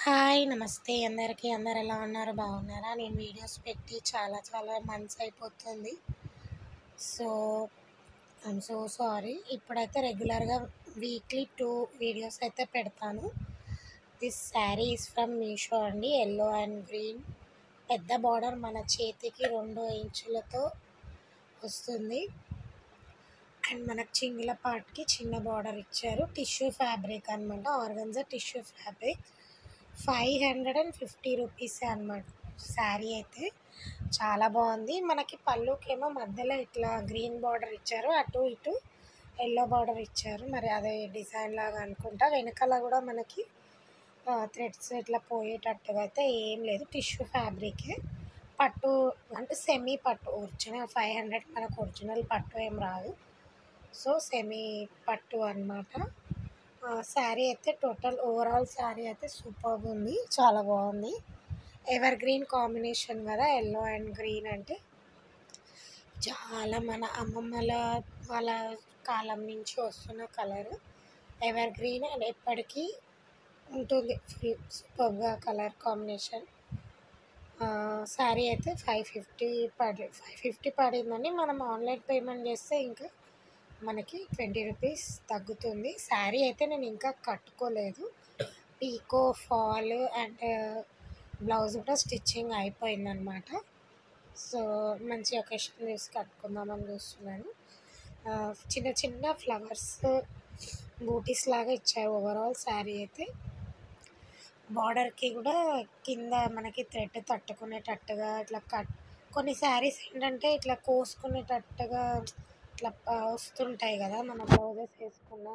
Hi! నమస్తే అందరికీ. అందరు ఎలా ఉన్నారు? బాగున్నారా? నేను వీడియోస్ పెట్టి చాలా మంత్స్ అయిపోతుంది. So, I'm so sorry. ఇప్పుడైతే రెగ్యులర్‌గా వీక్లీ 2 వీడియోస్ అయితే పెడతాను. This sari is from Meesho అండి. Yellow and green. పెద్ద బార్డర్ మన చేతికి 2 ఇంచులతో వస్తుంది. అండ్ మనకు చింగిల పార్ట్‌కి చిన్న బార్డర్ ఇచ్చారు. టిష్యూ ఫ్యాబ్రిక్ అనమాట. Organza tissue fabric. 550 రూపీసే అనమాట శారీ అయితే. చాలా బాగుంది. మనకి పళ్ళుకేమో మధ్యలో ఇట్లా గ్రీన్ బార్డర్ ఇచ్చారు. అటు ఇటు యెల్లో బార్డర్ ఇచ్చారు. మరి అదే డిజైన్ లాగా అనుకుంటా. వెనకాల కూడా మనకి థ్రెడ్స్ ఇట్లా పోయేటట్టుగా అయితే ఏం లేదు. టిష్యూ ఫ్యాబ్రికే. పట్టు అంటే సెమీ పట్టు. ఒరిజినల్ 500 మనకు ఒరిజినల్ పట్టు ఏం రాదు. సో, సెమీ పట్టు అనమాట. శారీ అయితే టోటల్ ఓవరాల్ శారీ అయితే సూపర్బ్ ఉంది. చాలా బాగుంది. ఎవర్ గ్రీన్ కాంబినేషన్ కదా! యెల్లో అండ్ గ్రీన్ అంటే చాలా మన అమ్మమ్మల వాళ్ళ కాలం నుంచి వస్తున్న కలర్. ఎవర్ గ్రీన్ అండ్ ఎప్పటికీ ఉంటుంది. ఫుల్ సూపర్బ్‌గా కలర్ కాంబినేషన్. శారీ అయితే 550 పడిందండి. మనం ఆన్లైన్ పేమెంట్ చేస్తే ఇంకా మనకి 20 రూపీస్ తగ్గుతుంది. శారీ అయితే నేను ఇంకా కట్టుకోలేదు. పీకో, ఫాల్ అండ్ బ్లౌజ్ కూడా స్టిచ్చింగ్ అయిపోయిందనమాట. సో, మంచి ఒకేషన్ చూసి కట్టుకుందామని చూస్తున్నాను. చిన్న చిన్న ఫ్లవర్స్ బూటీస్ లాగా ఇచ్చారు ఓవరాల్ శారీ అయితే. బార్డర్‌కి కూడా కింద మనకి థ్రెడ్ తట్టుకునేటట్టుగా ఇట్లా కొన్ని శారీస్ ఏంటంటే ఇట్లా కోసుకునేటట్టుగా ఇట్లా వస్తుంటాయి కదా! మన బ్లౌజెస్ వేసుకున్న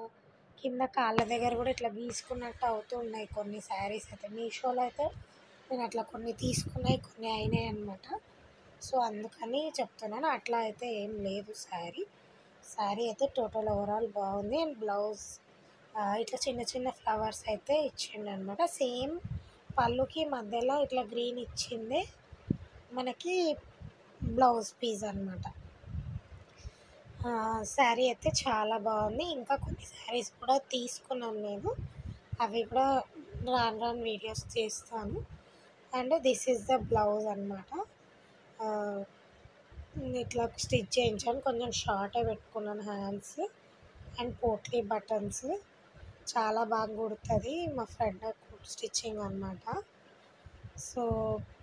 కింద కాళ్ళ దగ్గర కూడా ఇట్లా గీసుకున్నట్టు అవుతూ ఉన్నాయి కొన్ని శారీస్ అయితే. మీషోలో అయితే నేను అట్లా కొన్ని తీసుకున్నాయి, కొన్ని అయినాయి అనమాట. సో, అందుకని చెప్తున్నాను. అట్లా అయితే ఏం లేదు శారీ. శారీ అయితే టోటల్ ఓవరాల్ బాగుంది. అండ్ బ్లౌజ్ ఇట్లా చిన్న చిన్న ఫ్లవర్స్ అయితే ఇచ్చిండనమాట. సేమ్ పళ్ళుకి మధ్యలో ఇట్లా గ్రీన్ ఇచ్చిందే మనకి బ్లౌజ్ పీస్ అనమాట. శారీ అయితే చాలా బాగుంది. ఇంకా కొన్ని శారీస్ కూడా తీసుకున్నాను నేను. అవి కూడా రాను రాను వీడియోస్ చేస్తాను. And this is the blouse అనమాట. ఇట్లా స్టిచ్ చేయించాను. కొంచెం షార్టే పెట్టుకున్నాను హ్యాండ్స్ అండ్ పోట్లీ బటన్స్. చాలా బాగా కుడుతుంది. మా ఫ్రెండ్ స్టిచ్చింగ్ అనమాట. సో,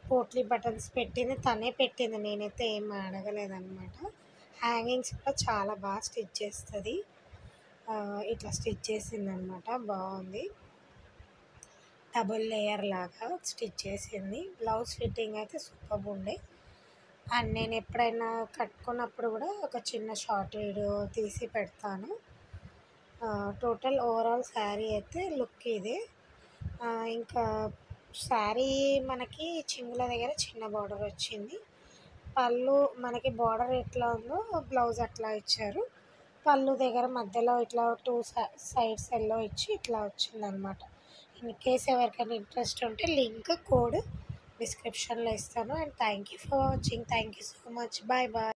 పోట్లీ బటన్స్ పెట్టింది తనే పెట్టింది. నేనైతే ఏం అడగలేదనమాట. హ్యాంగింగ్స్ కూడా చాలా బాగా స్టిచ్ చేస్తుంది. ఇట్లా స్టిచ్ చేసిందనమాట. బాగుంది. డబుల్ లేయర్ లాగా స్టిచ్ చేసింది. బ్లౌజ్ ఫిట్టింగ్ అయితే సూపర్బ్ ఉండే. అండ్ నేను ఎప్పుడైనా కట్టుకున్నప్పుడు కూడా ఒక చిన్న షార్ట్ వీడియో తీసి పెడతాను. టోటల్ ఓవరాల్ శారీ అయితే లుక్ ఇదే. ఇంకా శారీ మనకి చెంగుల దగ్గర చిన్న బార్డర్ వచ్చింది. పళ్ళు మనకి బార్డర్ ఎట్లా ఉందో బ్లౌజ్ అట్లా ఇచ్చారు. పళ్ళు దగ్గర మధ్యలో ఇట్లా 2 సైడ్స్ ఎల్లో ఇచ్చి ఇట్లా వచ్చిందనమాట. ఇన్ కేస్ ఎవరికైనా ఇంట్రెస్ట్ ఉంటే లింక్ కోడ్ డిస్క్రిప్షన్లో ఇస్తాను. And thank you for watching. Thank you so much. Bye bye.